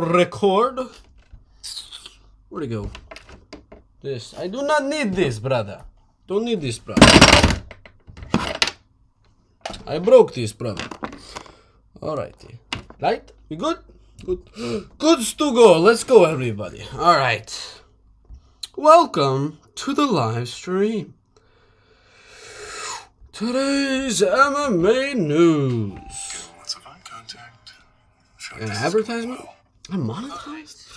record. Where'd it go? This. I do not need this, brother. Don't need this, brother. I broke this, brother. Alrighty. Right? We good? Good. Goods to go. Let's go, everybody. Alright. Welcome to the live stream. Today's MMA news. An advertisement? I'm monetized?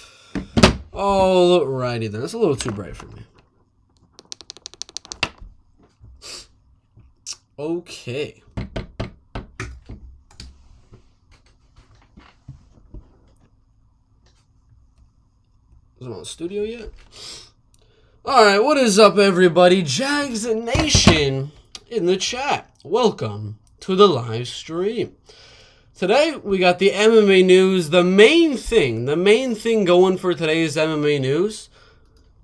Alrighty then. That's a little too bright for me. Okay. Is it on the studio yet? Alright, what is up, everybody? Jags Nation in the chat. Welcome to the live stream. Today, we got the MMA news. The main thing going for today's MMA news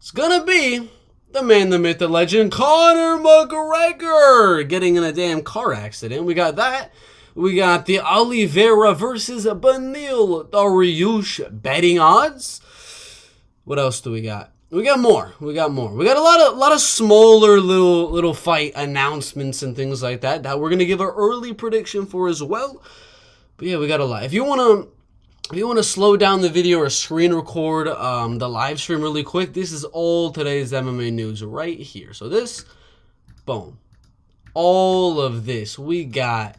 is gonna be the man, the myth, the legend, Conor McGregor getting in a damn car accident. We got that. We got the Oliveira versus Dariush betting odds. What else do we got? We got more. We got a lot of smaller little fight announcements and things like that we're gonna give our early prediction for as well. But yeah, we got a lot. If you wanna slow down the video or screen record the live stream really quick, this is all today's MMA news right here. So this, boom, all of this we got.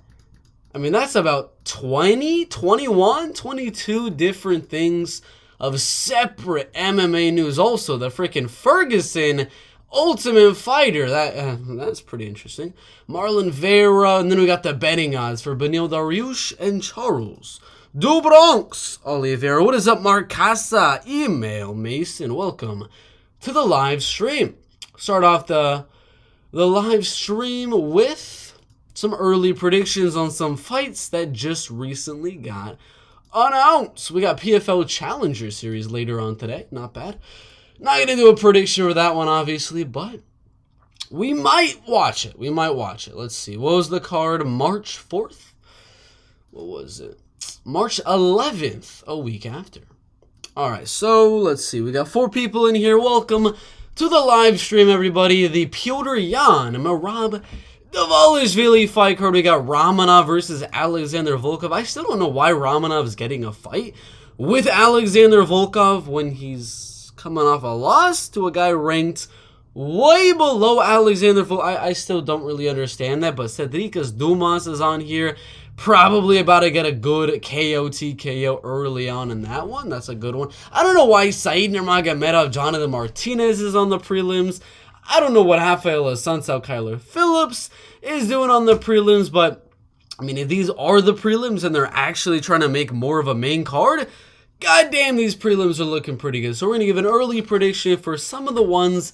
I mean, that's about 20, 21, 22 different things of separate MMA news. Also, the freaking Ferguson Ultimate Fighter. That's pretty interesting. Marlon Vera, and then we got the betting odds for Beneil Dariush and Charles Du Bronx Oliveira. What is up, Mark Casa? Email Mason. Welcome to the live stream. Start off the live stream with some early predictions on some fights that just recently got announced. We got PFL Challenger Series later on today. Not bad. Not going to do a prediction for that one, obviously, but we might watch it. Let's see. What was the card? March 4th? What was it? March 11th, a week after. All right, so let's see. We got 4 people in here. Welcome to the live stream, everybody. The Piotr Jan Merab Dvalishvili fight card. We got Romanov versus Alexander Volkov. I still don't know why Romanov is getting a fight with Alexander Volkov when he's coming off a loss to a guy ranked way below Alexander Volkov. I still don't really understand that, but Cedrikas Dumas is on here. Probably about to get a good KO TKO early on in that one. That's a good one. I don't know why Said Nurmagomedov, Jonathan Martinez is on the prelims. I don't know what Rafael Assunção, Kyler Phillips is doing on the prelims, but I mean, if these are the prelims and they're actually trying to make more of a main card, goddamn, these prelims are looking pretty good. So we're going to give an early prediction for some of the ones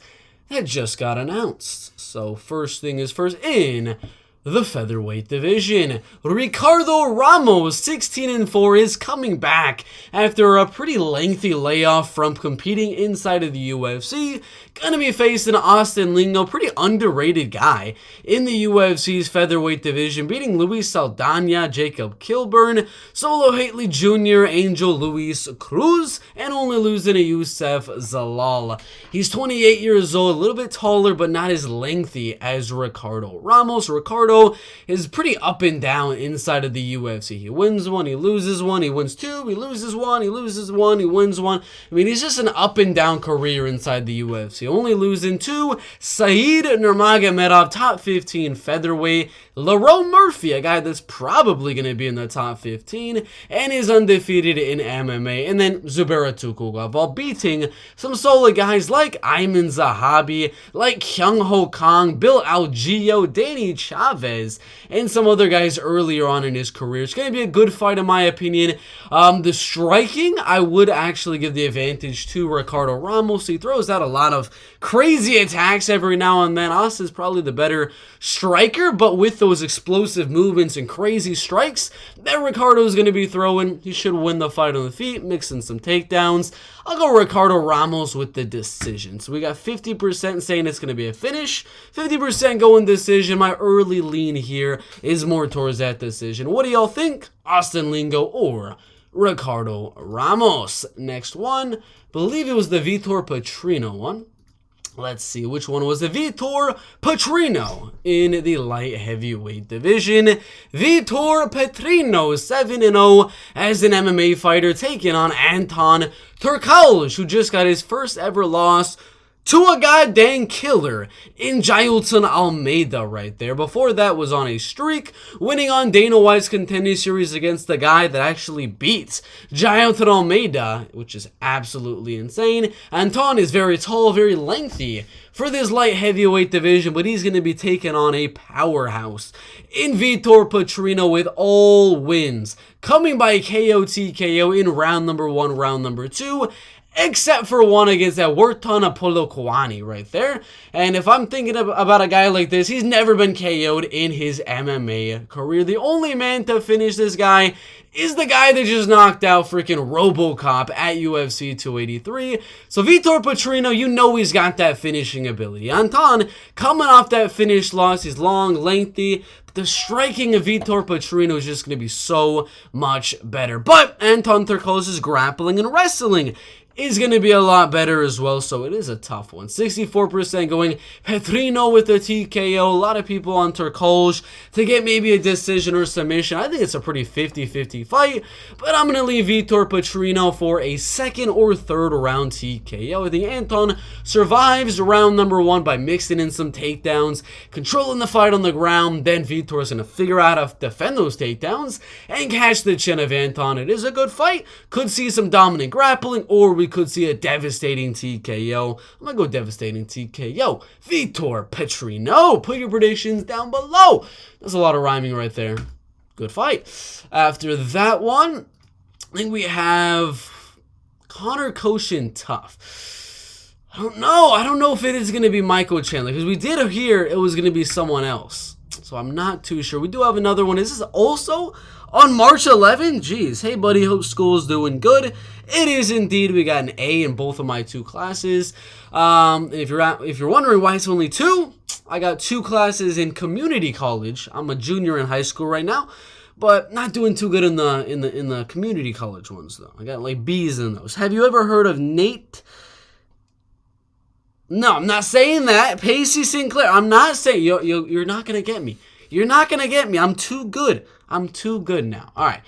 that just got announced. So first thing is first, in the featherweight division, Ricardo Ramos, 16-4, is coming back after a pretty lengthy layoff from competing inside of the UFC. Gonna be facing Austin Lingo, pretty underrated guy in the UFC's featherweight division, beating Luis Saldana, Jacob Kilburn, Solo Hately Jr., Angel Luis Cruz, and only losing to Youssef Zalal. He's 28 years old, a little bit taller, but not as lengthy as Ricardo Ramos. Ricardo is pretty up and down inside of the UFC. He wins one, he loses one, he wins two, he loses one, he loses one, he wins one. I mean, he's just an up and down career inside the UFC. Only losing to Said Nurmagomedov, top 15 featherweight. Lerone Murphy, a guy that's probably going to be in the top 15 and is undefeated in MMA. And then Zubaira Tukhugov, while beating some solid guys like Ayman Zahabi, like Kyung Ho Kang, Bill Algeo, Danny Chavez, and some other guys earlier on in his career. It's going to be a good fight in my opinion. The striking, I would actually give the advantage to Ricardo Ramos. He throws out a lot of crazy attacks every now and then. Austin's probably the better striker, but with those explosive movements and crazy strikes that Ricardo is going to be throwing, he should win the fight on the feet, mixing some takedowns. I'll go Ricardo Ramos with the decision. So we got 50% saying it's going to be a finish, 50% going decision. My early lean here is more towards that decision. What do y'all think? Austin Lingo or Ricardo Ramos. Next one, believe it was the Vitor Petrino one. Let's see which one was the Vitor Petrino in the light heavyweight division. Vitor Petrino 7-0 as an MMA fighter, taking on Anton Turkalj, who just got his first ever loss to a goddamn killer in Jailton Almeida right there. Before that was on a streak, winning on Dana White's Contender Series against the guy that actually beats Jailton Almeida, which is absolutely insane. Anton is very tall, very lengthy for this light heavyweight division, but he's going to be taking on a powerhouse in Vitor Petrino with all wins, coming by KO TKO in round number 1, round number 2, except for one against that Wharton Apollo-Kawani right there. And if I'm thinking about a guy like this, he's never been KO'd in his MMA career. The only man to finish this guy is the guy that just knocked out freaking RoboCop at UFC 283. So Vitor Petrino, you know he's got that finishing ability. Anton, coming off that finish loss, he's long, lengthy. The striking of Vitor Petrino is just going to be so much better. But Anton Turkalj's grappling and wrestling is going to be a lot better as well, so it is a tough one. 64% going Petrino with the TKO. A lot of people on Turkalj to get maybe a decision or submission. I think it's a pretty 50-50 fight, but I'm going to leave Vitor Petrino for a second or third round TKO. I think Anton survives round number 1 by mixing in some takedowns, controlling the fight on the ground. Then Vitor is going to figure out how to defend those takedowns and catch the chin of Anton. It is a good fight. Could see some dominant grappling, or we could see a devastating TKO. I'm going to go devastating TKO. Vitor Petrino. Put your predictions down below. That's a lot of rhyming right there. Good fight. After that one, I think we have Connor Koshin Tough. I don't know if it is going to be Michael Chandler, because we did hear it was going to be someone else. So I'm not too sure. We do have another one. Is this also on March 11th? Jeez. Hey, buddy. Hope school's doing good. It is indeed. We got an A in both of my 2 classes. If you're wondering why it's only 2, I got 2 classes in community college. I'm a junior in high school right now, but not doing too good in the community college ones though. I got like B's in those. Have you ever heard of Nate? No, I'm not saying that. Pacey Sinclair. I'm not saying you're not gonna get me. You're not gonna get me. I'm too good. I'm too good now. All right.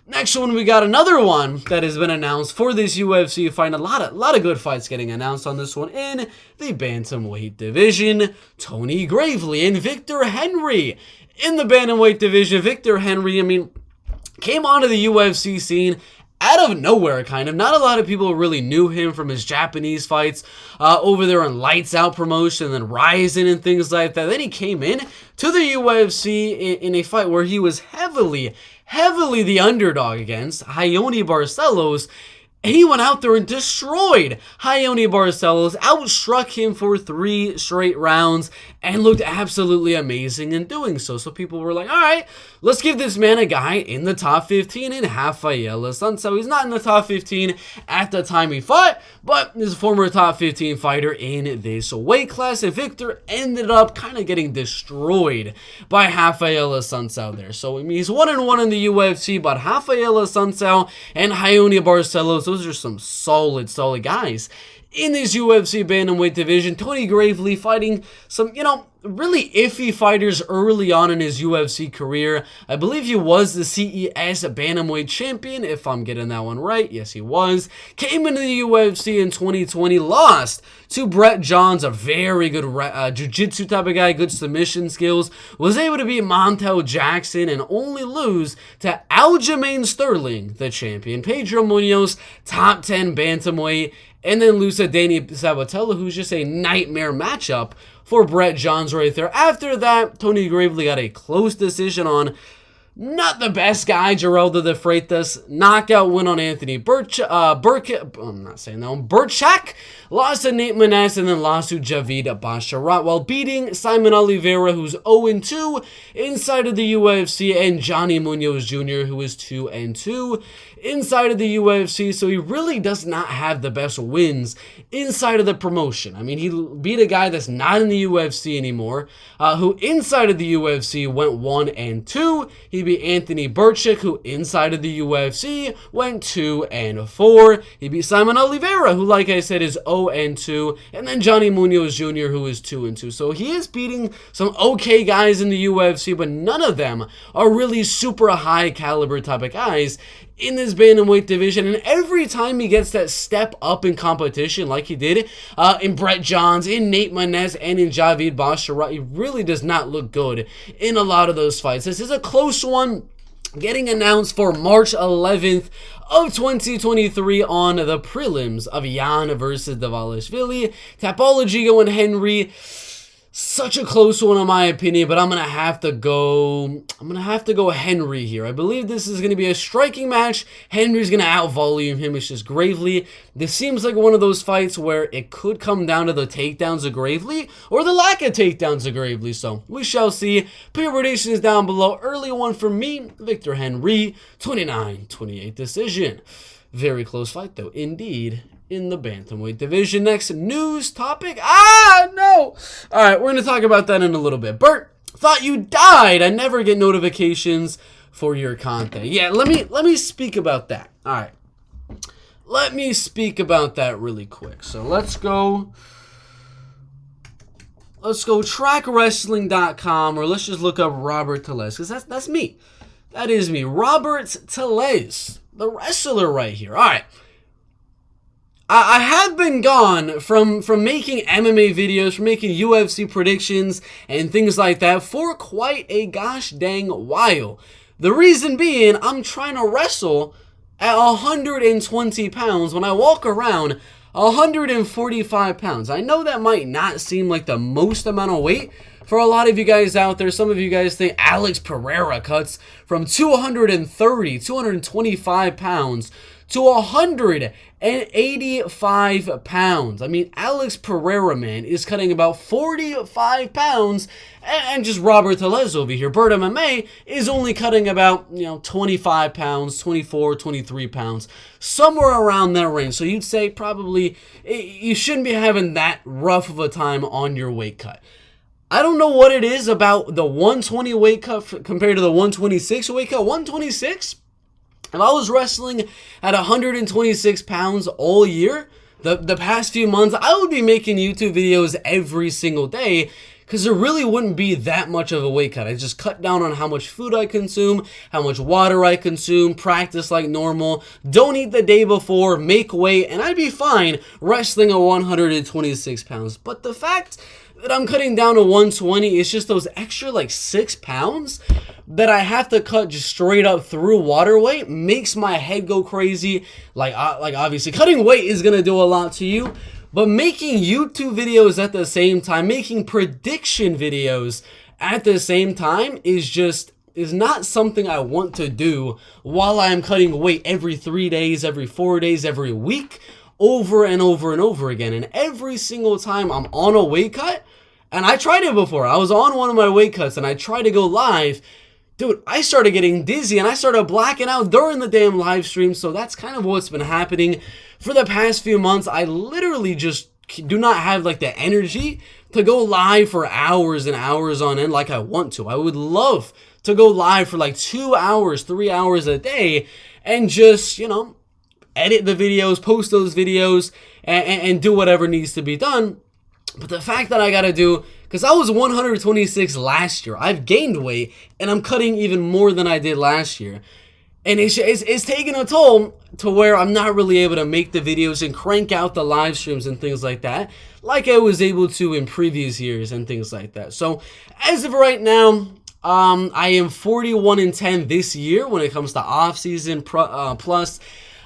Next one, we got another one that has been announced for this UFC fight. A lot of good fights getting announced on this one in the Bantamweight division. Tony Gravely and Victor Henry in the Bantamweight division. Victor Henry, I mean, came onto the UFC scene out of nowhere, kind of. Not a lot of people really knew him from his Japanese fights over there on Lights Out promotion and then Rising and things like that. Then he came in to the UFC in a fight where he was heavily the underdog against Ione Barcelos. He went out there and destroyed Ione Barcelos, outstruck him for 3 straight rounds, and looked absolutely amazing in doing so. So people were like, all right, let's give this man a guy in the top 15 in Rafael Assunção. He's not in the top 15 at the time he fought, but he's a former top 15 fighter in this weight class. And Victor ended up kind of getting destroyed by Rafael Assunção there. So I mean, he's 1-1 in the UFC, but Rafael Assunção and Ione Barcelos, those are some solid guys in this UFC bantamweight division. Tony Gravely fighting some, really iffy fighters early on in his UFC career. I believe he was the CES bantamweight champion, if I'm getting that one right. Yes, he was. Came into the UFC in 2020, lost to Brett Johns, a very good jiu-jitsu type of guy, good submission skills. Was able to beat Montel Jackson and only lose to Aljamain Sterling, the champion. Pedro Munoz, top 10 bantamweight. And then lose to Danny Sabatello, who's just a nightmare matchup for Brett Johns right there. After that, Tony Gravely got a close decision on not the best guy, Geraldo de Freitas. Knockout win on Anthony Burchak. Lost to Nate Maness and then lost to Javid Basharat while beating Simon Oliveira, who's 0-2 inside of the UFC, and Johnny Munoz Jr., who is 2-2 inside of the UFC. So he really does not have the best wins inside of the promotion. I mean, he beat a guy that's not in the UFC anymore, who inside of the UFC went 1-2. He He beat Anthony Burchik, who inside of the UFC went 2-4. He beat Simon Oliveira, who, like I said, is 0-2. And then Johnny Munoz Jr., who is 2-2. So he is beating some okay guys in the UFC, but none of them are really super high caliber type of guys in this bantamweight division. And every time he gets that step up in competition, like he did in Brett Johns, in Nate Manez, and in Javid Basharat, he really does not look good in a lot of those fights. This is a close one, getting announced for March 11th of 2023 on the prelims of Yan versus Dvalishvili. Tapology going Henry. Such a close one in my opinion, but I'm gonna have to go Henry here. I believe this is gonna be a striking match. Henry's gonna out-volume him. It's just Gravely. This seems like one of those fights where it could come down to the takedowns of Gravely or the lack of takedowns of Gravely. So we shall see. Put your predictions down below. Early one for me, Victor Henry, 29-28 decision. Very close fight though, indeed, in the bantamweight division. Next news topic. No! Alright, we're going to talk about that in a little bit. Bert, thought you died. I never get notifications for your content. Yeah, let me speak about that. Alright. Let me speak about that really quick. So let's go trackwrestling.com, or let's just look up Robert Teles, because that's me. That is me. Robert Teles, the wrestler right here. Alright. I have been gone from making MMA videos, from making UFC predictions and things like that for quite a gosh dang while. The reason being, I'm trying to wrestle at 120 pounds when I walk around 145 pounds. I know that might not seem like the most amount of weight for a lot of you guys out there. Some of you guys think Alex Pereira cuts from 225 pounds to 185 pounds. I mean, Alex Pereira, man, is cutting about 45 pounds, and just Robert Teles over here, Bert MMA, is only cutting about, 25 pounds, 24, 23 pounds, somewhere around that range. So you'd say probably you shouldn't be having that rough of a time on your weight cut. I don't know what it is about the 120 weight cut compared to the 126 weight cut. 126? If I was wrestling at 126 pounds all year, the past few months, I would be making YouTube videos every single day, because there really wouldn't be that much of a weight cut. I just cut down on how much food I consume, how much water I consume, practice like normal, don't eat the day before, make weight, and I'd be fine wrestling at 126 pounds. But the fact that I'm cutting down to 120 is just those extra 6 pounds that I have to cut just straight up through water weight makes my head go crazy. Like obviously cutting weight is gonna do a lot to you, but making YouTube videos at the same time, making prediction videos at the same time is not something I want to do while I'm cutting weight every 3 days, every 4 days, every week, over and over and over again. And every single time I'm on a weight cut, and I tried it before, I was on one of my weight cuts and I tried to go live, dude, I started getting dizzy and I started blacking out during the damn live stream. So that's kind of what's been happening for the past few months. I literally just do not have the energy to go live for hours and hours on end like I want to. I would love to go live for 2 hours, 3 hours a day and just, edit the videos, post those videos, and do whatever needs to be done. But the fact that I gotta do, because I was 126 last year, I've gained weight, and I'm cutting even more than I did last year. And it's taking a toll to where I'm not really able to make the videos and crank out the live streams and things like that, like I was able to in previous years and things like that. So, as of right now, I am 41-10 this year when it comes to off-season plus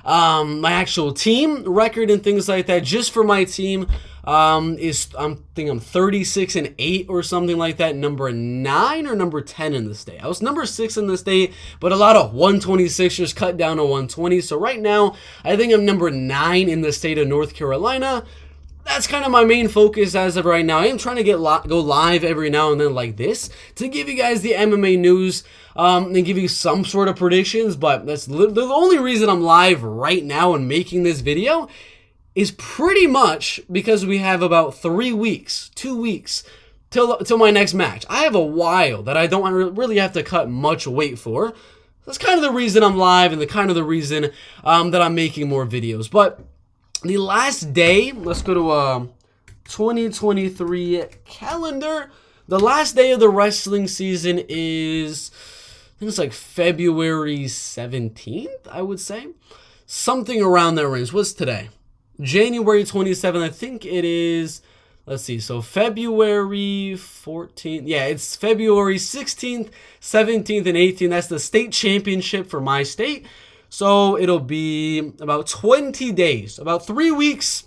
my actual team record and things like that. Just for my team, I'm 36-8 or something like that. Number 9 or number 10 in the state. I was number 6 in the state, but a lot of 126ers cut down to 120. So right now, I think I'm number 9 in the state of North Carolina. That's kind of my main focus as of right now. I am trying to go live every now and then like this to give you guys the MMA news and give you some sort of predictions. But that's the only reason I'm live right now and making this video is pretty much because we have about 2 weeks till my next match. I have a while that I don't really have to cut much weight for. That's kind of the reason I'm live and the reason that I'm making more videos. But the last day, let's go to 2023 calendar. The last day of the wrestling season is, I think it's like February 17th, I would say. Something around that range. What's today? January 27th. I think it is, let's see, so February 14th. Yeah, it's February 16th, 17th, and 18th. That's the state championship for my state. So it'll be about 20 days, about 3 weeks.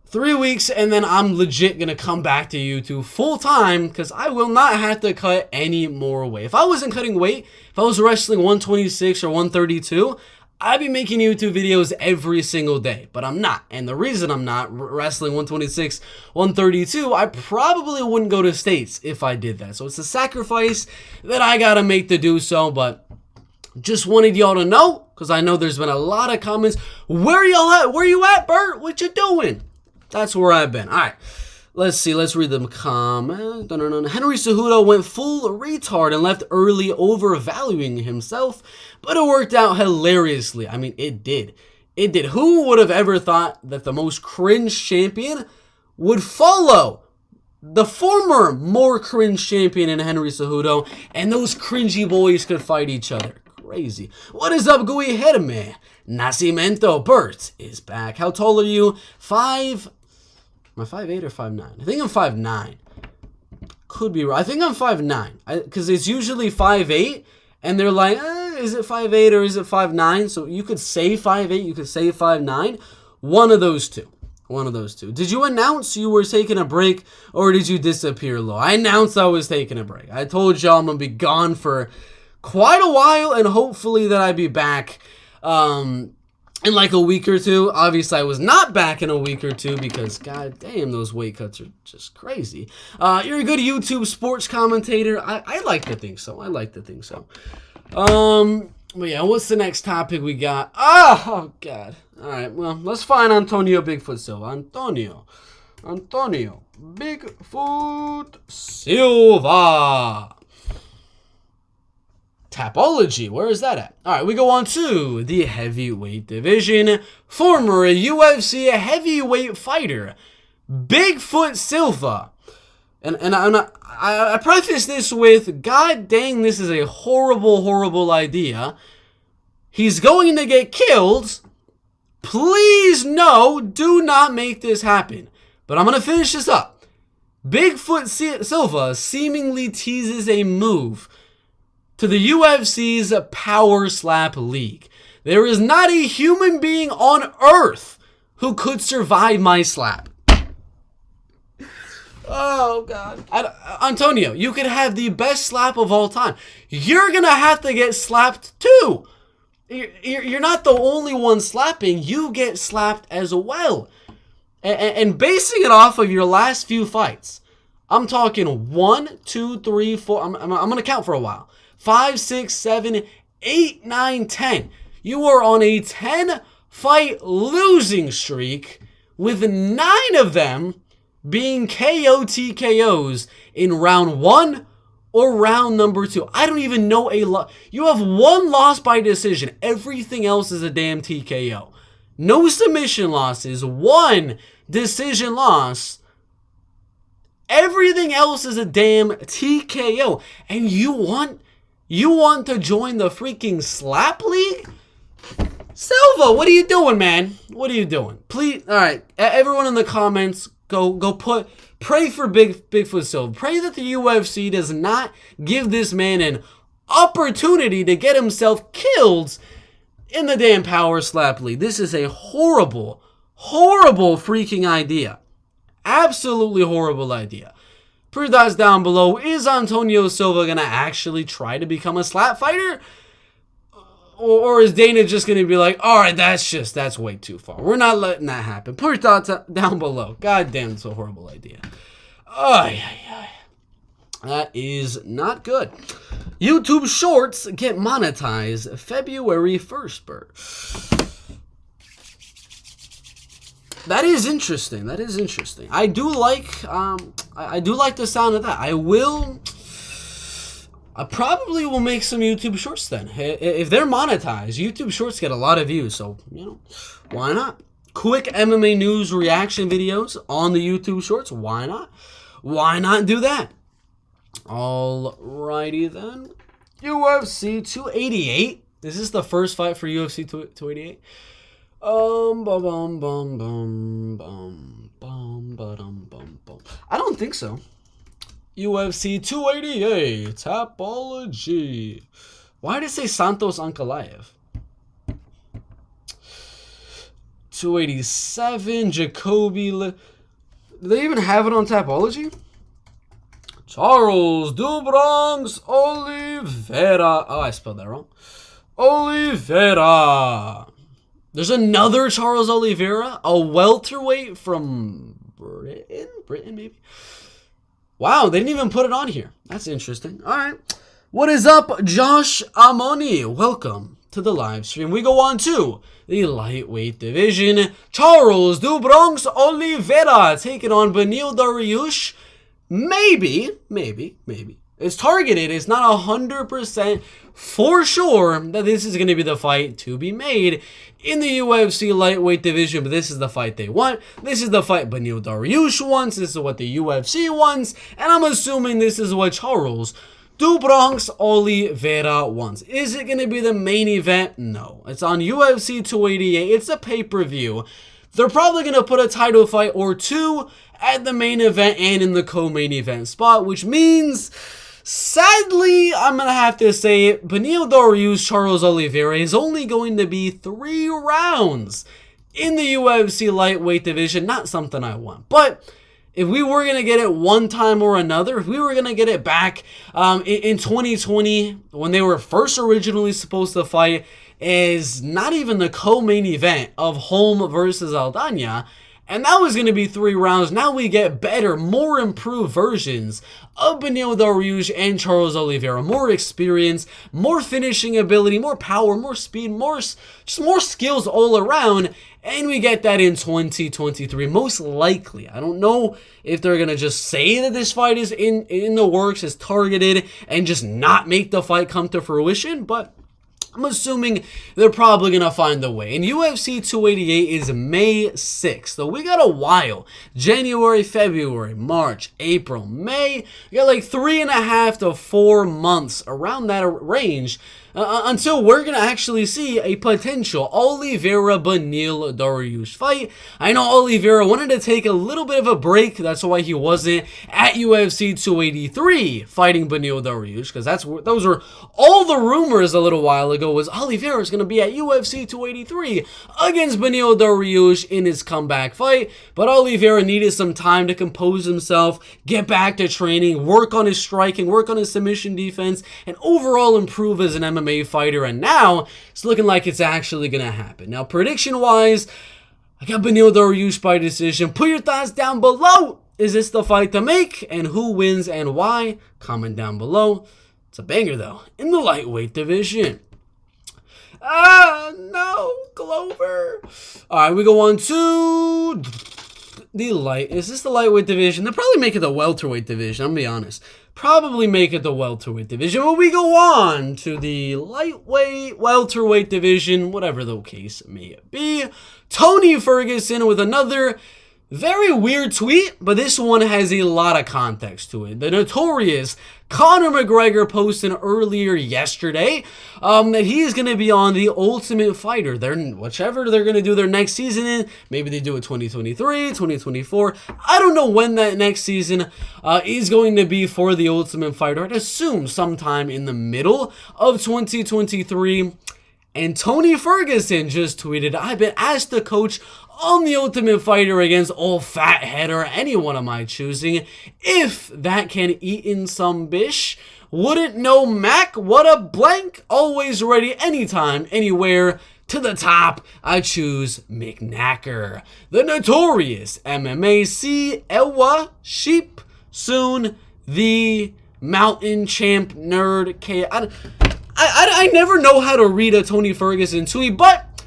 3 weeks, and then I'm legit going to come back to YouTube full time because I will not have to cut any more weight. If I wasn't cutting weight, if I was wrestling 126 or 132, I'd be making YouTube videos every single day, but I'm not. And the reason I'm not wrestling 126, 132, I probably wouldn't go to states if I did that. So it's a sacrifice that I got to make to do so, but just wanted y'all to know because I know there's been a lot of comments. Where y'all at? Where you at, Bert? What you doing? That's where I've been. All right, let's see. Let's read the comment. Henry Cejudo went full retard and left early, overvaluing himself, but it worked out hilariously. I mean, it did. It did. Who would have ever thought that the most cringe champion would follow the former more cringe champion in Henry Cejudo, and those cringy boys could fight each other? Crazy. What is up, Gooey Herme? Nascimento Bert is back. How tall are you? Am I 5'8" or 5'9"? I think I'm 5'9". Could be right. I think I'm 5'9". Because it's usually 5'8", and they're like, is it 5'8" or is it 5'9"? So you could say 5'8", you could say 5'9". One of those two. One of those two. Did you announce you were taking a break, or did you disappear low? I announced I was taking a break. I told y'all I'm going to be gone for quite a while, and hopefully that I'd be back in like a week or two. Obviously, I was not back in a week or two because, god damn, those weight cuts are just crazy. You're a good YouTube sports commentator. I like to think so. I like to think so. But yeah, what's the next topic we got? Oh god. All right, well, let's find Antonio Bigfoot Silva. Antonio Bigfoot Silva. Tapology, where is that at? All right, we go on to the heavyweight division. Former UFC heavyweight fighter, Bigfoot Silva. And I preface this with, god dang, this is a horrible, horrible idea. He's going to get killed. Please, no, do not make this happen. But I'm going to finish this up. Bigfoot Silva seemingly teases a move to the UFC's Power Slap League. There is not a human being on earth who could survive my slap. Oh, God. Antonio, you could have the best slap of all time. You're going to have to get slapped too. You're not the only one slapping. You get slapped as well. And basing it off of your last few fights, I'm talking 1, 2, 3, 4. I'm going to count for a while. 5, 6, 7, 8, 9, 10. You are on a 10-fight losing streak with 9 of them being KO TKOs in round 1 or round number 2. I don't even know a lot. You have 1 loss by decision. Everything else is a damn TKO. No submission losses. 1 decision loss. Everything else is a damn TKO. And you want to join the freaking slap league? Silva, what are you doing, man? What are you doing? Please, all right, everyone in the comments, pray for Bigfoot Silva. Pray that the UFC does not give this man an opportunity to get himself killed in the damn Power Slap League. This is a horrible, horrible freaking idea. Absolutely horrible idea. Put your thoughts down below. Is Antonio Silva going to actually try to become a slap fighter? Or is Dana just going to be like, all right, that's way too far. We're not letting that happen. Put your thoughts down below. God damn, it's a horrible idea. That is not good. YouTube Shorts get monetized February 1st, Bert. That is interesting. I do like I do like the sound of that. I probably will make some YouTube shorts then. If they're monetized, YouTube shorts get a lot of views, so, you know, why not? Quick MMA news reaction videos on the YouTube shorts, why not? Why not do that? Alrighty then. UFC 288. Is this the first fight for UFC 288? I don't think so. UFC 288, Tapology. Why did it say Santos Ankalaev? 287, Jacoby. Do they even have it on Tapology? Charles do Bronx Oliveira. Oh, I spelled that wrong. Oliveira. There's another Charles Oliveira, a welterweight from Britain maybe. Wow, they didn't even put it on here. That's interesting. All right. What is up, Josh Amoni? Welcome to the live stream. We go on to the lightweight division. Charles do Bronx Oliveira taking on Beneil Dariush. Maybe. It's targeted. It's not 100% for sure that this is going to be the fight to be made in the UFC lightweight division, but this is the fight they want. This is the fight Beneil Dariush wants. This is what the UFC wants, and I'm assuming this is what Charles do Bronx Oliveira wants. Is it going to be the main event? No. It's on UFC 288. It's a pay-per-view. They're probably going to put a title fight or two at the main event and in the co-main event spot, which means, sadly, I'm going to have to say it, Beneil Dariush, Charles Oliveira is only going to be 3 rounds in the UFC lightweight division. Not something I want. But if we were going to get it one time or another, if we were going to get it back in 2020, when they were first originally supposed to fight, is not even the co-main event of Holm versus Aldana, and that was going to be 3 rounds. Now we get better, more improved versions of Beneil Dariush and Charles Oliveira. More experience, more finishing ability, more power, more speed, just more skills all around. And we get that in 2023, most likely. I don't know if they're going to just say that this fight is in the works, is targeted, and just not make the fight come to fruition, but I'm assuming they're probably going to find a way. And UFC 288 is May 6th. So we got a while. January, February, March, April, May. We got like 3.5 to 4 months around that range until we're going to actually see a potential Oliveira-Beneil Dariush fight. I know Oliveira wanted to take a little bit of a break. That's why he wasn't at UFC 283 fighting Beneil Dariush, because those were all the rumors a little while ago, was Oliveira is going to be at UFC 283 against Beneil Dariush in his comeback fight. But Oliveira needed some time to compose himself, get back to training, work on his striking, work on his submission defense, and overall improve as an MMA fighter. And now it's looking like it's actually going to happen. Now, prediction-wise, I got Beneil Dariush by decision. Put your thoughts down below. Is this the fight to make? And who wins and why? Comment down below. It's a banger, though, in the lightweight division. No, Glover. All right, we go on to the light. Is this the lightweight division? They'll probably make it the welterweight division, I'm gonna be honest. Probably make it the welterweight division. But we go on to the lightweight, welterweight division, whatever the case may be. Tony Ferguson with another very weird tweet, but this one has a lot of context to it. The notorious Conor McGregor posted earlier yesterday that he is going to be on The Ultimate Fighter. Whichever they're going to do their next season in, maybe they do it 2023, 2024. I don't know when that next season is going to be for The Ultimate Fighter. I'd assume sometime in the middle of 2023. And Tony Ferguson just tweeted, I've been asked to coach on The Ultimate Fighter against old fathead or anyone of my choosing. If that can eat in some bish, wouldn't know Mac, what a blank, always ready anytime, anywhere, to the top, I choose McNacker. The notorious MMA Ewa Sheep, soon the mountain champ nerd K. I never know how to read a Tony Ferguson tweet, but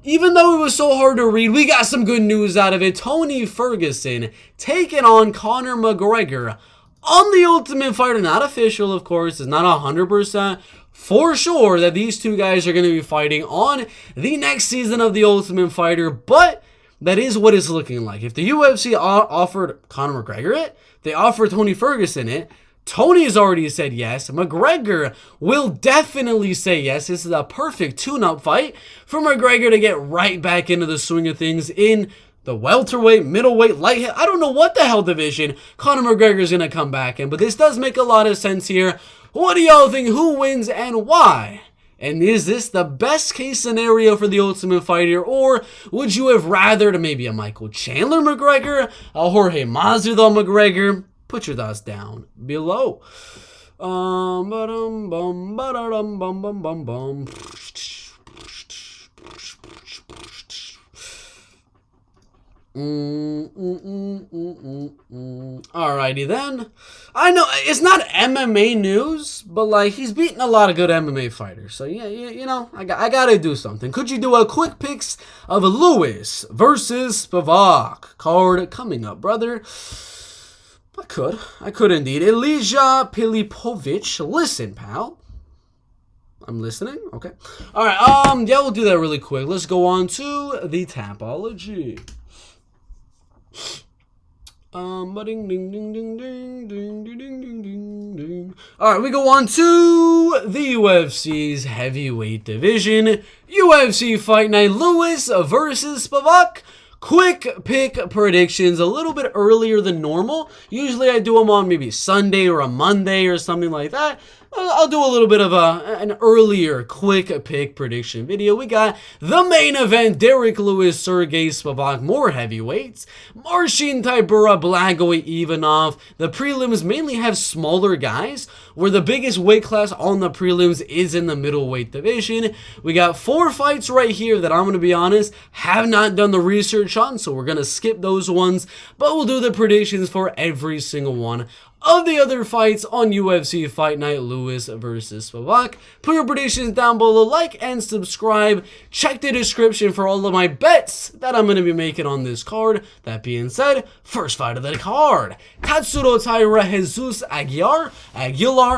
Even though it was so hard to read, we got some good news out of it. Tony Ferguson taking on Conor McGregor on The Ultimate Fighter. Not official, of course. It's not 100% for sure that these two guys are going to be fighting on the next season of The Ultimate Fighter, but that is what it's looking like. If the UFC offered Conor McGregor it, they offered Tony Ferguson it, Tony has already said yes. McGregor will definitely say yes. This is a perfect tune-up fight for McGregor to get right back into the swing of things in the welterweight, middleweight, light. I don't know what the hell division Conor McGregor is going to come back in, but this does make a lot of sense here. What do y'all think? Who wins and why? And is this the best case scenario for the Ultimate Fighter, or would you have rathered maybe a Michael Chandler McGregor, a Jorge Masvidal McGregor? Put your thoughts down below. Alrighty then. I know it's not MMA news, but like he's beaten a lot of good MMA fighters. So yeah, you know, I gotta do something. Could you do a quick picks of Lewis versus Spivak card coming up, brother? I could indeed. Elijah Pilipovich. Listen, pal. I'm listening. Okay. All right. Yeah, we'll do that really quick. Let's go on to the Tapology. Ding, ding, ding, ding, ding, ding, ding, ding, ding, ding. All right, we go on to the UFC's heavyweight division. UFC Fight Night: Lewis versus Spivak. Quick pick predictions, a little bit earlier than normal. Usually I do them on maybe Sunday or a Monday or something like that. I'll do a little bit of an earlier quick pick prediction video. We got the main event, Derek Lewis, Sergey Spivak, more heavyweights. Marcin Tybura, Blagoy Ivanov. The prelims mainly have smaller guys, where the biggest weight class on the prelims is in the middleweight division. We got 4 fights right here that I'm going to be honest, have not done the research on, so we're going to skip those ones, but we'll do the predictions for every single one of the other fights on UFC Fight Night: Lewis versus Spivak. Put your predictions down below, like and subscribe. Check the description for all of my bets that I'm going to be making on this card. That being said, first fight of the card. Tatsuro Taira Jesus Aguilar,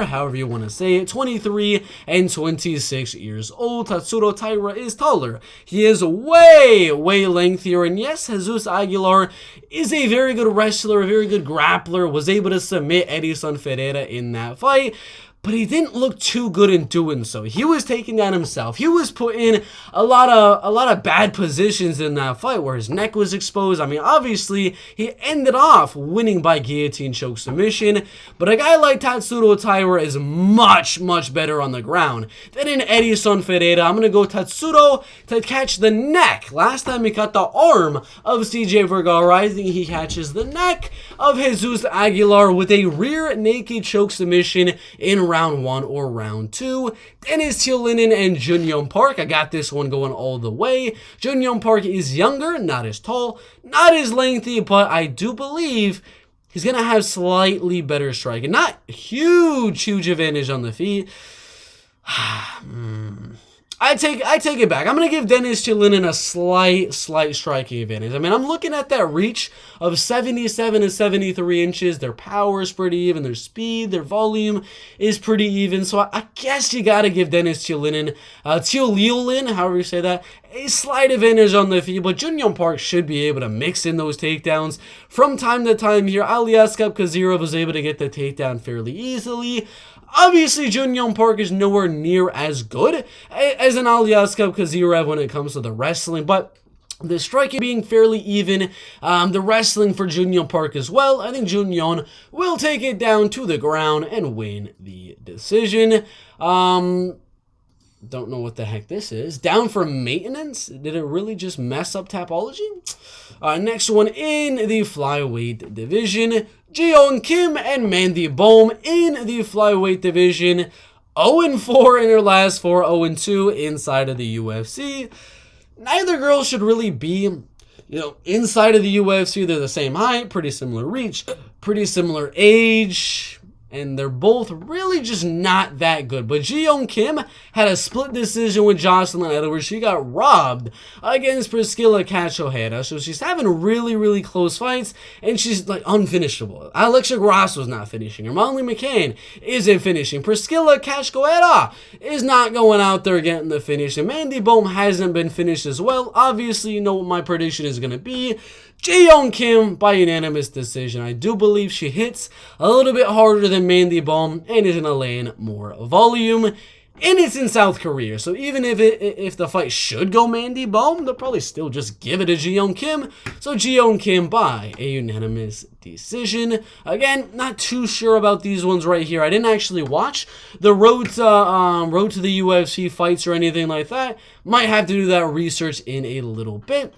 however you want to say it, 23 and 26 years old. Tatsuro Taira is taller. He is way lengthier. And yes, Jesus Aguilar is a very good wrestler, a very good grappler, was able to submit Edison Ferreira in that fight, but he didn't look too good in doing so. He was taking down himself. He was put in a lot of bad positions in that fight where his neck was exposed. I mean, obviously, he ended off winning by guillotine choke submission, but a guy like Tatsuro Taira is much better on the ground than in Edison Ferreira. I'm going to go Tatsuro to catch the neck. Last time he caught the arm of CJ Vergara. I think he catches the neck of Jesus Aguilar with a rear naked choke submission in round 1 or round 2. Dennis Tiolinen and Junyoung Park. I got this one going all the way. Junyoung Park is younger, not as tall, not as lengthy, but I do believe he's going to have slightly better striking. Not huge advantage on the feet. I take it back. I'm going to give Dennis Tiolinen a slight striking advantage. I mean, I'm looking at that reach of 77 and 73 inches. Their power is pretty even. Their speed, their volume is pretty even. So I guess you got to give Dennis Tiolinen, however you say that, a slight advantage on the feet. But Junyoung Park should be able to mix in those takedowns from time to time here. Aliaskhab Kazirov was able to get the takedown fairly easily. Obviously, Junyoung Park is nowhere near as good as an Aliaskhab Kazirov when it comes to the wrestling, but the striking being fairly even, the wrestling for Junyoung Park as well. I think Junyoung will take it down to the ground and win the decision. Don't know what the heck this is. Down for maintenance? Did it really just mess up Tapology? Next one in the flyweight division. Jeon Kim and Mandy Bohm in the flyweight division. 0-4 in their last 4, 0-2 inside of the UFC. Neither girl should really be, inside of the UFC. They're the same height, pretty similar reach, pretty similar age. and they're both really just not that good. But Ji-Young Kim had a split decision with Jocelyn Edwards. She got robbed against Priscilla Cachoeira. So she's having really, really close fights, and she's like unfinishable. Alexia Grasso's not finishing her. Molly McCann isn't finishing. Priscilla Cachoeira is not going out there getting the finish. And Mandy Bohm hasn't been finished as well. Obviously, you know what my prediction is going to be. Ji-Young Kim by unanimous decision. I do believe she hits a little bit harder than Mandy Bohm and is going to land more volume. And it's in South Korea, so even if the fight should go Mandy Bohm, they'll probably still just give it to Ji-Young Kim. So Ji-Young Kim by a unanimous decision. Again, not too sure about these ones right here. I didn't actually watch the Road to the UFC fights or anything like that. Might have to do that research in a little bit.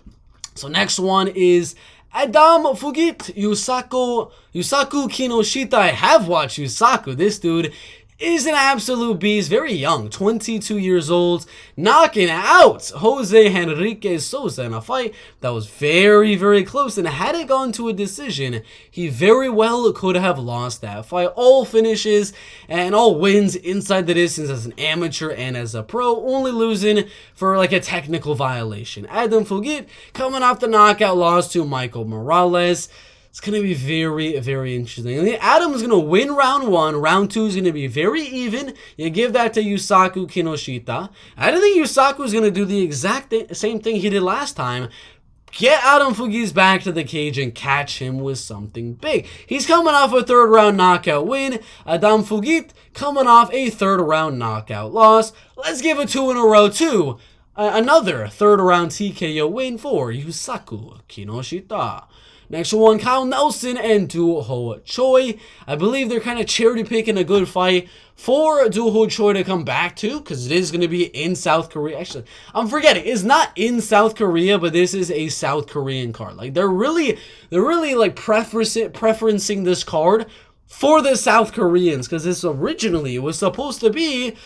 So next one is Adam Fugit, Yusaku Kinoshita. I have watched Yusaku. This dude is an absolute beast, very young, 22 years old, knocking out Jose Henrique Souza in a fight that was very, very close. And had it gone to a decision, he very well could have lost that fight. All finishes and all wins inside the distance as an amateur and as a pro, only losing for like a technical violation. Adam Fugit coming off the knockout loss to Michael Morales. It's going to be very, very interesting. I think Adam's going to win round 1. Round 2 is going to be very even. You give that to Yusaku Kinoshita. I don't think Yusaku is going to do the exact same thing he did last time. Get Adam Fugit's back to the cage and catch him with something big. He's coming off a 3rd round knockout win. Adam Fugit coming off a 3rd round knockout loss. Let's give it 2 in a row too. Another 3rd round TKO win for Yusaku Kinoshita. Next one, Kyle Nelson and Do Ho Choi. I believe they're kind of cherry picking a good fight for Do Ho Choi to come back to, because it is going to be in South Korea. Actually, I'm forgetting. It's not in South Korea, but this is a South Korean card. Like they're really like preferencing this card for the South Koreans, because this originally was supposed to be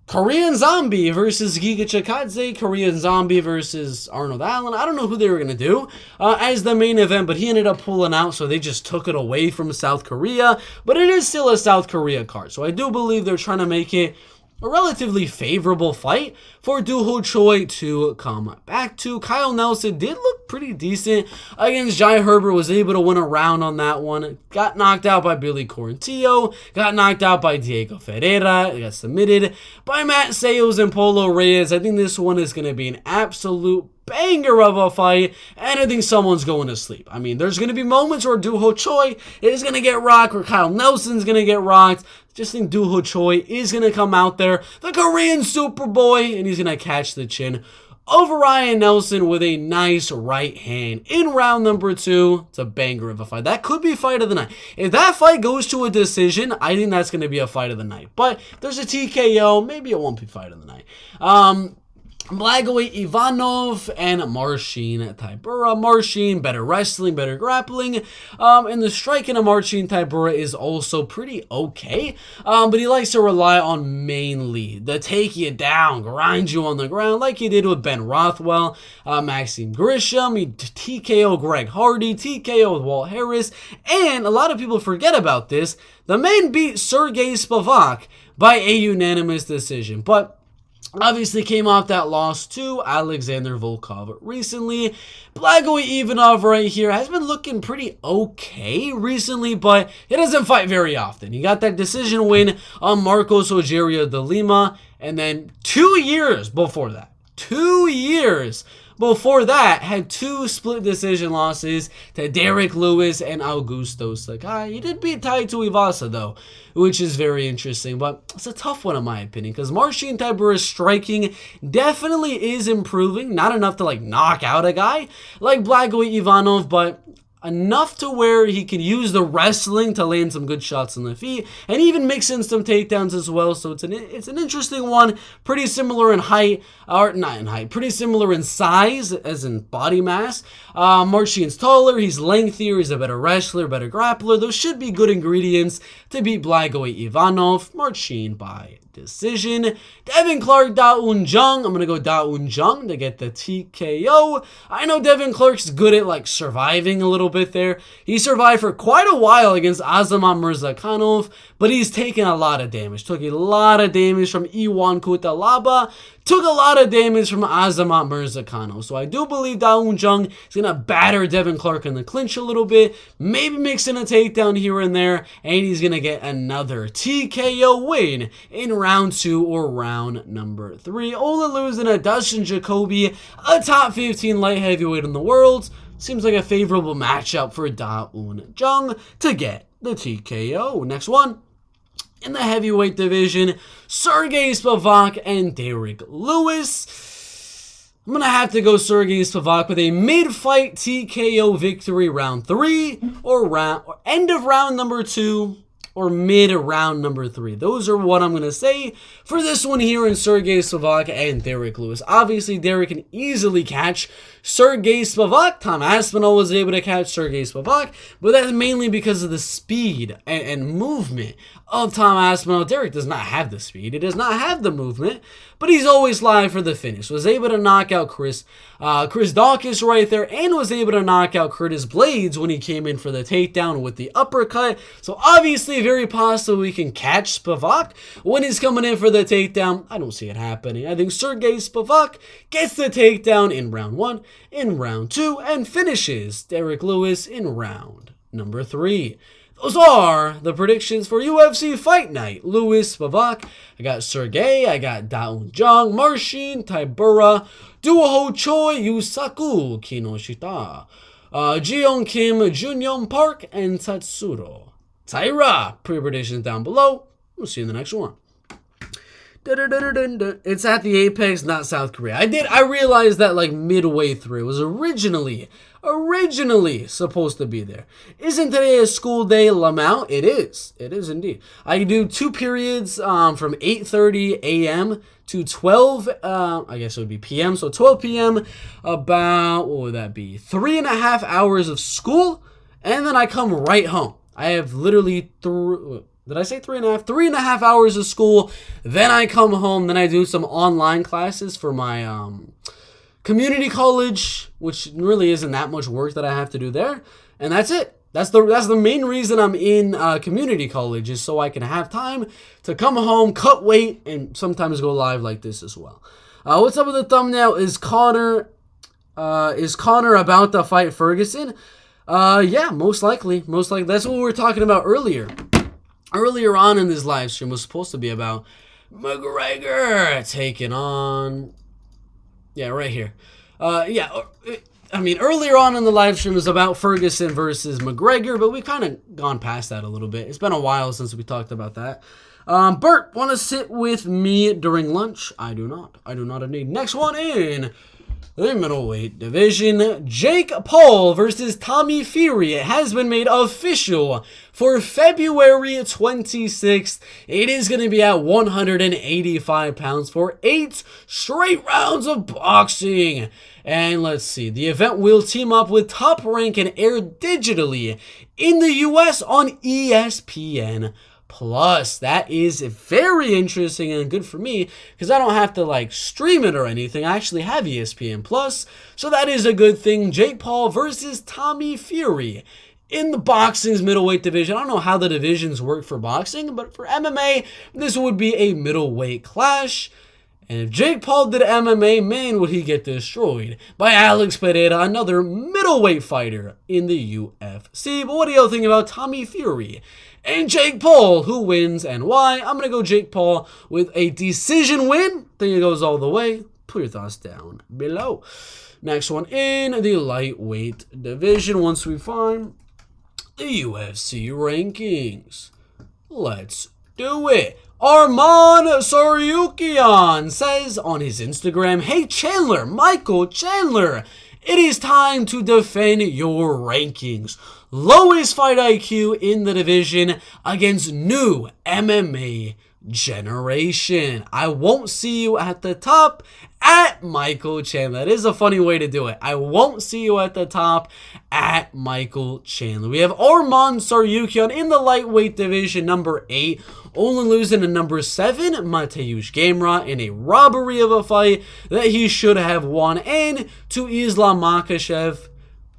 Korean Zombie versus Giga Chikadze, Korean Zombie versus Arnold Allen. I don't know who they were going to do as the main event, but he ended up pulling out, so they just took it away from South Korea. But it is still a South Korea card, so I do believe they're trying to make it a relatively favorable fight for Do Ho Choi to come back to. Kyle Nelson did look pretty decent against Jai Herbert, was able to win a round on that one. Got knocked out by Billy Quarantillo, got knocked out by Diego Ferreira, got submitted by Matt Sayles and Polo Reyes. I think this one is going to be an absolute banger of a fight, and I think someone's going to sleep. I mean, there's going to be moments where Do Ho Choi is going to get rocked, or Kyle Nelson's going to get rocked. Just think Do Ho Choi is going to come out there, the Korean Superboy, and he's going to catch the chin over Ryan Nelson with a nice right hand in round number 2. It's a banger of a fight. That could be fight of the night. If that fight goes to a decision, I think that's going to be a fight of the night. But if there's a TKO, maybe it won't be fight of the night. Blagoy Ivanov and Marcin Tybura. Marcin, better wrestling, better grappling. And the striking of Marcin Tybura is also pretty okay. But he likes to rely on mainly the take you down, grind you on the ground, like he did with Ben Rothwell, Maxime Grisham. He TKO Greg Hardy, TKO with Walt Harris. And a lot of people forget about this. The man beat Sergey Spivak by a unanimous decision. But obviously came off that loss to Alexander Volkov recently. Blagoy Ivanov right here has been looking pretty okay recently, but he doesn't fight very often. He got that decision win on Marcos Rogerio de Lima, and then 2 years before that, 2 years before that, had 2 split decision losses to Derek Lewis and Augusto Sakai. He did beat Tai Tuivasa though, which is very interesting, but it's a tough one in my opinion, because Marcin Tybura's striking definitely is improving. Not enough to like knock out a guy like Blagoy Ivanov, but enough to where he can use the wrestling to land some good shots on the feet and even mix in some takedowns as well. So it's an interesting one. Pretty similar in height, or not in height, pretty similar in size as in body mass. Marcin's taller, he's lengthier, he's a better wrestler, better grappler. Those should be good ingredients to beat Blagoy Ivanov. Marcin by decision. Devin Clark, Da Un Jung. I'm going to go Da Un Jung to get the TKO. I know Devin Clark's good at like surviving a little bit there. He survived for quite a while against Azamat Murzakanov, but he's taken a lot of damage. Took a lot of damage from Iwan Kutalaba. Took a lot of damage from Azamat Murzakanov. So I do believe Da Un Jung is going to batter Devin Clark in the clinch a little bit. Maybe mix in a takedown here and there. And he's going to get another TKO win in round 2 or round number 3. Only losing to Dustin Jacoby, a top 15 light heavyweight in the world. Seems like a favorable matchup for Da Un Jung to get the TKO. Next one. In the heavyweight division, Sergey Spivak and Derek Lewis. I'm going to have to go Sergey Spivak with a mid-fight TKO victory round 3 or end of round number 2 or mid-round number 3. Those are what I'm going to say for this one here in Sergey Spivak and Derek Lewis. Obviously, Derek can easily catch Sergey Spivak. Tom Aspinall was able to catch Sergey Spivak, but that's mainly because of the speed and movement of Tom Aspinall. Derek does not have the speed. He does not have the movement, but he's always live for the finish. Was able to knock out Chris Dawkins right there, and was able to knock out Curtis Blades when he came in for the takedown with the uppercut. So obviously, very possible we can catch Spivak when he's coming in for the takedown. I don't see it happening. I think Sergey Spivak gets the takedown in round 1, in round 2, and finishes Derek Lewis in round number 3. Those are the predictions for UFC Fight Night. Lewis, Spivak, I got Sergey, I got Da Un Jung, Marshin, Taibura, Duoho Choi, Yusaku, Kinoshita, Jeong Kim, Junyong Park, and Tatsuro Taira. Pre-predictions down below. We'll see you in the next one. It's at the Apex, not South Korea. I realized that like midway through. It was originally supposed to be there. Isn't today a school day, Lamau? It is indeed. I do 2 periods from 8:30 a.m. to 12, I guess it would be p.m. So 12 p.m. about, what would that be? 3.5 hours of school, and then I come right home. I have literally did I say 3.5? 3.5 hours of school. Then I come home. Then I do some online classes for my community college, which really isn't that much work that I have to do there. And that's it. That's the main reason I'm in community college, is so I can have time to come home, cut weight, and sometimes go live like this as well. What's up with the thumbnail? Is Connor about to fight Ferguson? Yeah, most likely. That's what we were talking about earlier. Earlier on in this live stream was supposed to be about McGregor taking on... Yeah, right here. I mean, earlier on in the live stream was about Ferguson versus McGregor, but we've kind of gone past that a little bit. It's been a while since we talked about that. Bert, want to sit with me during lunch? I do not. I do not indeed. Next one in the middleweight division, Jake Paul versus Tommy Fury. It has been made official for February 26th. It is going to be at 185 pounds for 8 straight rounds of boxing. And let's see, the event will team up with Top Rank and air digitally in the US on ESPN Plus. That is very interesting and good for me because I don't have to like stream it or anything. I actually have ESPN Plus, so that is a good thing. Jake Paul versus Tommy Fury in the boxing's middleweight division. I don't know how the divisions work for boxing, but for MMA, this would be a middleweight clash. And if Jake Paul did MMA, man, would he get destroyed by Alex Pereira, another middleweight fighter in the UFC. But what do y'all think about Tommy Fury and Jake Paul? Who wins and why? I'm going to go Jake Paul with a decision win. Think it goes all the way. Put your thoughts down below. Next one in the lightweight division. Once we find the UFC rankings, let's do it. Arman Saryukian says on his Instagram, "Hey Chandler, Michael Chandler, it is time to defend your rankings. Lowest fight IQ in the division against new MMA generation. I won't see you at the top at Michael Chandler. That is a funny way to do it. I won't see you at the top at Michael Chandler. We have Arman Tsarukyan in the lightweight division, number 8. Only losing to number 7, Mateusz Gamrot, in a robbery of a fight that he should have won. And to Islam Makhachev,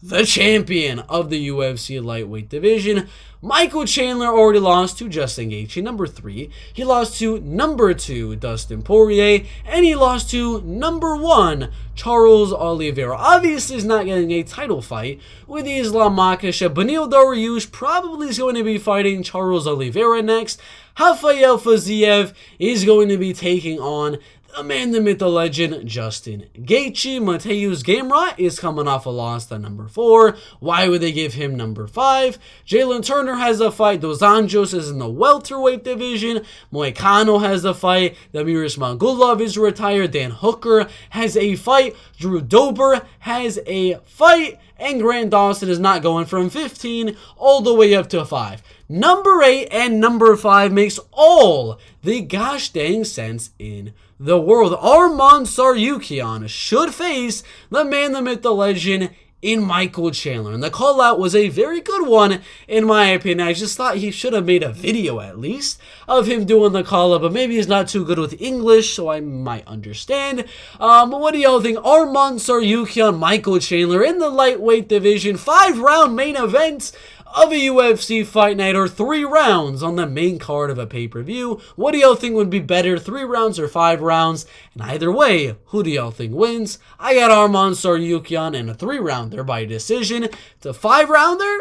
the champion of the UFC lightweight division. Michael Chandler already lost to Justin Gaethje, number 3. He lost to number 2, Dustin Poirier. And he lost to number 1, Charles Oliveira. Obviously, he's not getting a title fight with Islam Makhachev. Beneil Dariush probably is going to be fighting Charles Oliveira next. Rafael Fiziev is going to be taking on the man, the myth, the legend, Justin Gaethje. Mateusz Gamrot is coming off a loss to number 4. Why would they give him number 5? Jalen Turner has a fight. Dos Anjos is in the welterweight division. Moicano has a fight. Damiris Magulov is retired. Dan Hooker has a fight. Drew Dober has a fight. And Grant Dawson is not going from 15 all the way up to 5. Number 8 and number 5 makes all the gosh dang sense in the world. Arman Tsarukyan should face the man, the myth, the legend in Michael Chandler. And the call out was a very good one, in my opinion. I just thought he should have made a video at least of him doing the call out, but maybe he's not too good with English, so I might understand. But what do y'all think? Arman Tsarukyan, Michael Chandler in the lightweight division, 5-round main events of a UFC fight night, or 3 rounds on the main card of a pay-per-view. What do y'all think would be better, 3 rounds or 5 rounds? And either way, who do y'all think wins? I got Arman Tsarukyan in a 3-rounder by decision. It's a 5-rounder,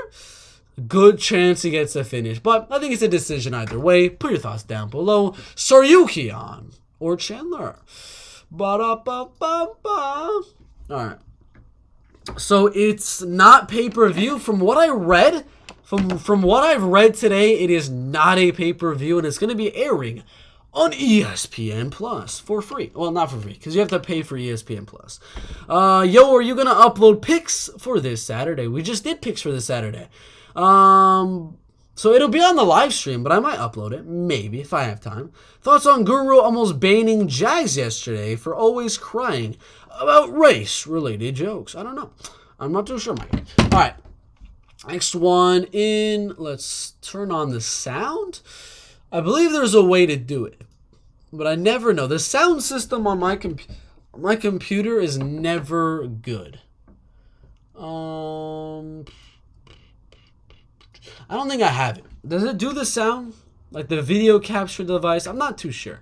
good chance he gets a finish, but I think it's a decision either way. Put your thoughts down below. Tsarukyan or Chandler? Ba-da-ba-ba-ba. Alright. So it's not pay-per-view. From what I read, from what I've read today, it is not a pay-per-view, and it's going to be airing on ESPN Plus for free. Well, not for free, because you have to pay for ESPN Plus. Yo, are you going to upload picks for this Saturday? We just did picks for this Saturday. So it'll be on the live stream, but I might upload it, maybe, if I have time. Thoughts on Guru almost banning Jags yesterday for always crying about race-related jokes? I don't know. I'm not too sure, Mike. All right. Next one in. Let's turn on the sound. I believe there's a way to do it, but I never know. The sound system on my computer is never good. I don't think I have it. Does it do the sound? Like the video capture device? I'm not too sure.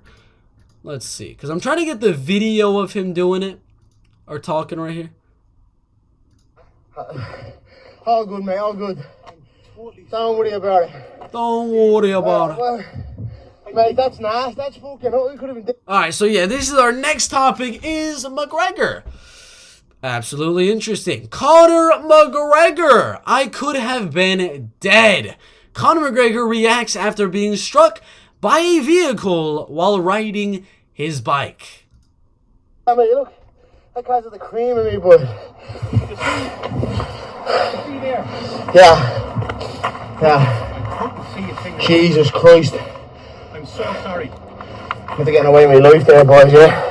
Let's see. Because I'm trying to get the video of him doing it. Or talking right here. All good, mate. All good. Don't worry about it. Don't worry about it. Well, mate, that's nice. That's fucking... We could have been... Alright, so yeah, this is our next topic is McGregor. Absolutely interesting. Conor McGregor. I could have been dead. Conor McGregor reacts after being struck by a vehicle while riding his bike. I mean, look. That guy's at the cream of me, boy. Yeah. Jesus Christ. I'm so sorry. You're getting away with my life there, boys, yeah?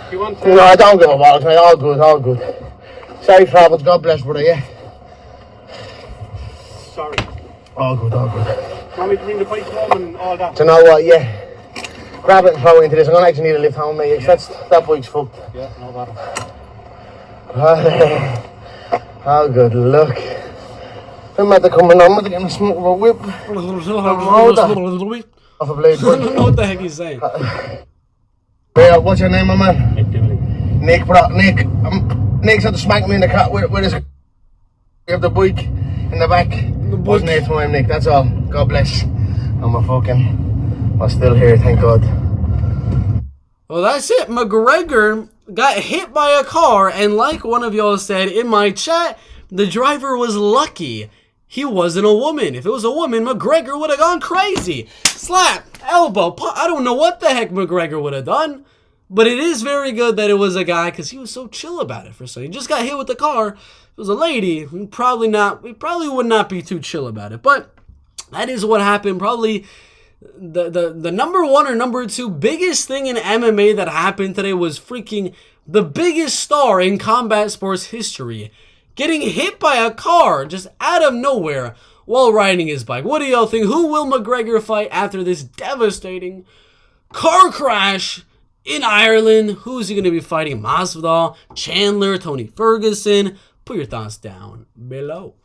You want to... No, I don't give a bollocks, mate. All good, all good. Sorry, travels. God bless, brother, yeah? Sorry. All good, all good. Want me to bring the bike home and all that? Do you know what, yeah? Grab it and throw it into this. I'm going to actually need a lift home, mate. Yeah. That bike's fucked. Yeah, no bother. Oh, good luck. I'm at the coming on. I'm getting a smoke of a whip. Off a blade. I don't know what the heck he's saying. Hey, what's your name, my man? Nick Dooley. Nick, bro. Nick's had to smack me in the car with his... You have the bike in the back. Wasn't here to him, Nick. That's all. God bless. I'm still here, thank God. Well, that's it. McGregor got hit by a car, and like one of y'all said in my chat, the driver was lucky he wasn't a woman. If it was a woman, McGregor would have gone crazy. Slap, elbow, I don't know what the heck McGregor would have done, but it is very good that it was a guy, because he was so chill about it for so. He just got hit with the car. If it was a lady, we probably would not be too chill about it, but that is what happened. Probably the number one or number two biggest thing in MMA that happened today was freaking the biggest star in combat sports history getting hit by a car just out of nowhere while riding his bike. What do y'all think? Who will McGregor fight after this devastating car crash in Ireland? Who's he going to be fighting? Masvidal, Chandler, Tony Ferguson? Put your thoughts down below.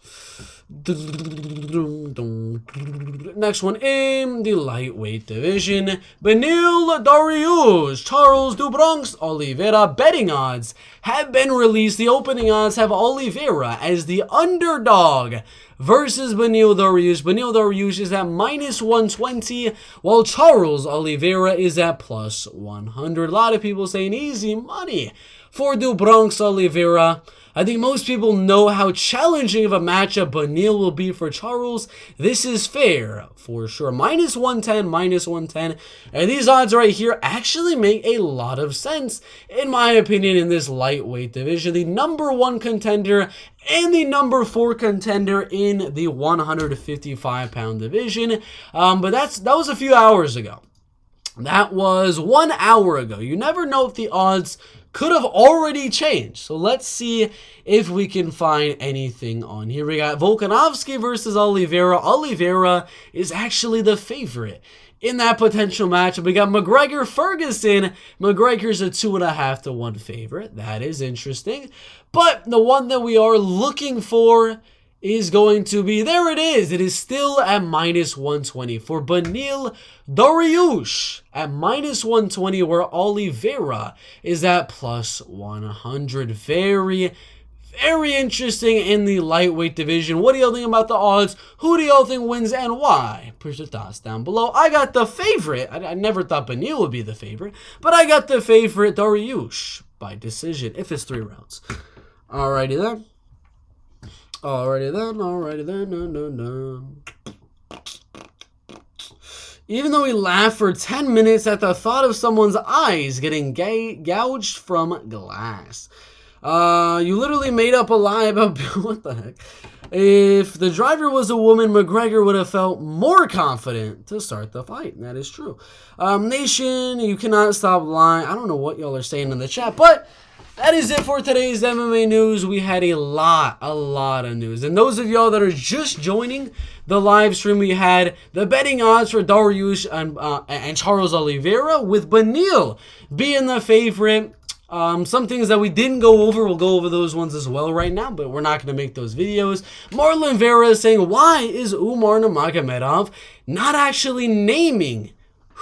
Next one in the lightweight division. Beneil Dariush, Charles do Bronx, Oliveira. Betting odds have been released. The opening odds have Oliveira as the underdog versus Beneil Dariush. Beneil Dariush is at -120, while Charles Oliveira is at +100. A lot of people saying easy money for do Bronx Oliveira. I think most people know how challenging of a matchup Beneil will be for Charles. This is fair, for sure. -110, -110. And these odds right here actually make a lot of sense, in my opinion, in this lightweight division. The number one contender and the number 4 contender in the 155-pound division. But that was a few hours ago. That was 1 hour ago. You never know if the odds could have already changed. So let's see if we can find anything on here. We got Volkanovski versus Oliveira. Oliveira is actually the favorite in that potential matchup. We got McGregor Ferguson. McGregor's a 2.5 to 1 favorite. That is interesting. But the one that we are looking for is going to be, there it is. It is still at -120 for Beneil Dariush at -120, where Oliveira is at +100. Very, very interesting in the lightweight division. What do y'all think about the odds? Who do y'all think wins and why? Put your thoughts down below. I got the favorite. I never thought Beneil would be the favorite, but I got the favorite, Dariush, by decision, if it's 3 rounds. Alrighty then. Alrighty then, no. Even though we laughed for 10 minutes at the thought of someone's eyes getting gouged from glass. You literally made up a lie about, what the heck? If the driver was a woman, McGregor would have felt more confident to start the fight. That is true. Nation, you cannot stop lying. I don't know what y'all are saying in the chat, but that is it for today's MMA news. We had a lot of news. And those of y'all that are just joining the live stream, we had the betting odds for Dariush and Charles Oliveira, with Beneil being the favorite. Some things that we didn't go over, we'll go over those ones as well right now, but we're not going to make those videos. Marlon Vera is saying, why is Umar Nurmagomedov not actually naming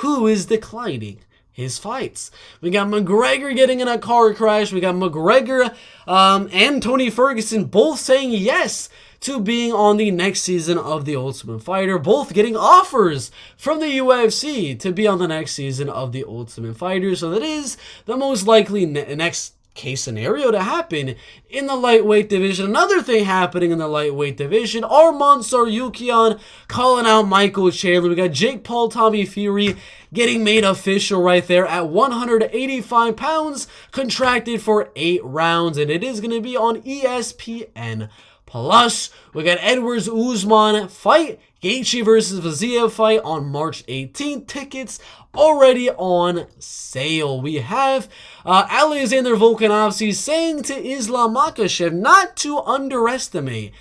who is declining his fights? We got McGregor getting in a car crash. We got McGregor and Tony Ferguson both saying yes to being on the next season of The Ultimate Fighter. Both getting offers from the UFC to be on the next season of The Ultimate Fighter. So that is the most likely next case scenario to happen in the lightweight division. Another thing happening in the lightweight division, Arman Tsarukyan calling out Michael Chandler. We got Jake Paul, Tommy Fury getting made official right there at 185 pounds, contracted for 8 rounds, and it is going to be on ESPN Plus. We got Edwards Usman fight, Gaethje versus Vaziev fight on March 18th. Tickets already on sale. We have Alexander Volkanovski saying to Islam Makhachev not to underestimate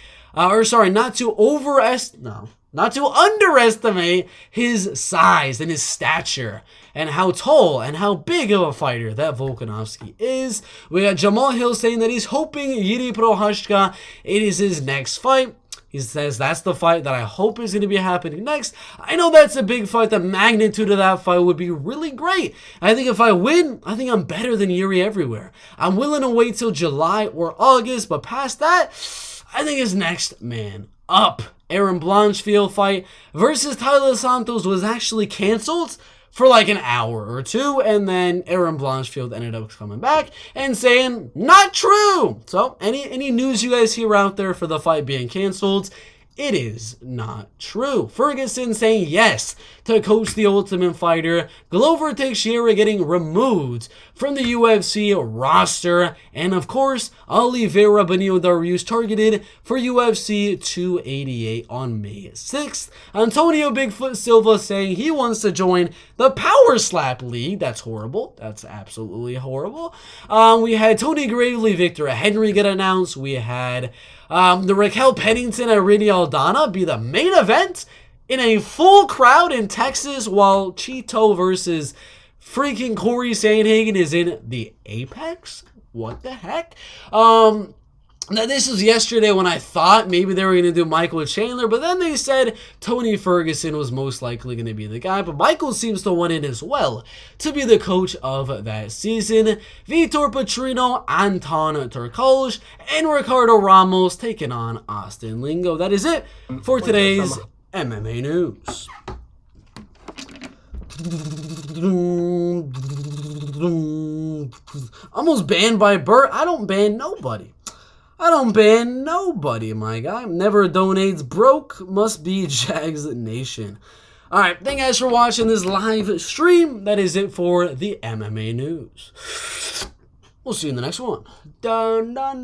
his size and his stature and how tall and how big of a fighter that Volkanovski is. We got Jamal Hill saying that he's hoping Yuri Prochazka, it is his next fight. He says that's the fight that I hope is going to be happening next. I know that's a big fight. The magnitude of that fight would be really great. I think if I win, I think I'm better than Yuri everywhere. I'm willing to wait till July or August, but past that, I think it's next man up. Aaron Blanchfield fight versus Tyler Santos was actually canceled for like an hour or two, and then Aaron Blanchfield ended up coming back and saying, not true. So any news you guys hear out there for the fight being canceled, It is not true. Ferguson saying yes to coach the Ultimate Fighter. Glover Teixeira getting removed from the UFC roster. And of course, Oliveira Benio Dariush targeted for UFC 288 on May 6th. Antonio Bigfoot Silva saying he wants to join the Power Slap League. That's horrible. That's absolutely horrible. We had Tony Gravely, Victor Henry get announced. We had the Raquel Pennington and Rini Aldana be the main event in a full crowd in Texas, while Cheeto versus freaking Corey Sandhagen is in the Apex. What the heck? Now, this was yesterday when I thought maybe they were going to do Michael Chandler, but then they said Tony Ferguson was most likely going to be the guy, but Michael seems to want in as well to be the coach of that season. Vitor Petrino, Anton Turkalj, and Ricardo Ramos taking on Austin Lingo. That is it for today's MMA news. Almost banned by Bert. I don't ban nobody. I don't ban nobody, my guy. Never donates broke. Must be Jags Nation. Alright, thank you guys for watching this live stream. That is it for the MMA news. We'll see you in the next one. Dun, dun, dun.